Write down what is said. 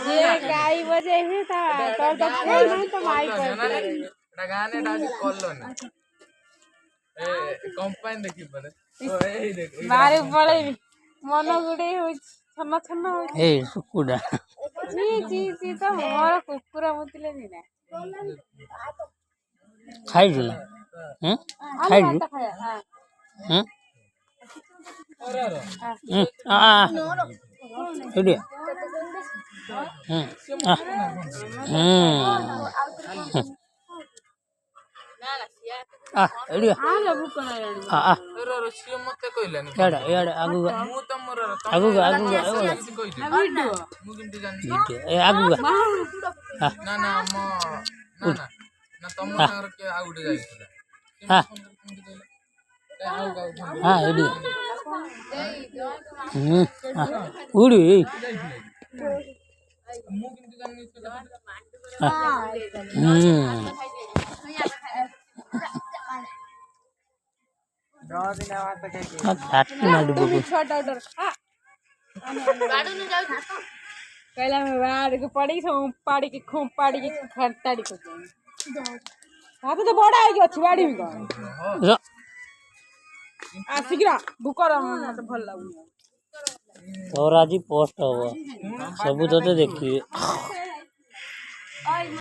ये गाई बजे ही था तो फोन नहीं तो माइक पर एटा गाने डाजी कॉलोनी ए कंपाइन देखि पड़े ओ ए देख मारे पड़े मन गुडे हो छन छन हो ए सुकुडा जी तो मोर कुकुर मुतिले नि ना खाइ जुल हैं खाइ जु हैं आ एडी आ एडी आ रो सियो मते कहलानी एडा एडा आगु मु त मोर आगु वीडियो मु किंतु जानि ए आगु ना ना म ना ना ना तम सागर के आ उडे जाइछला हां हां एडी उडी मु किंतु जानि छोटा डर कहला में बाड़ के पड़ी सो पाड़ी के खूब पाड़ी के खटाड़ी को हां तो बड़ा है कि अछि बाड़ी में र आ शीघ्र बुकर मत भल लागु और आज पोस्ट हवा सब तो देखिए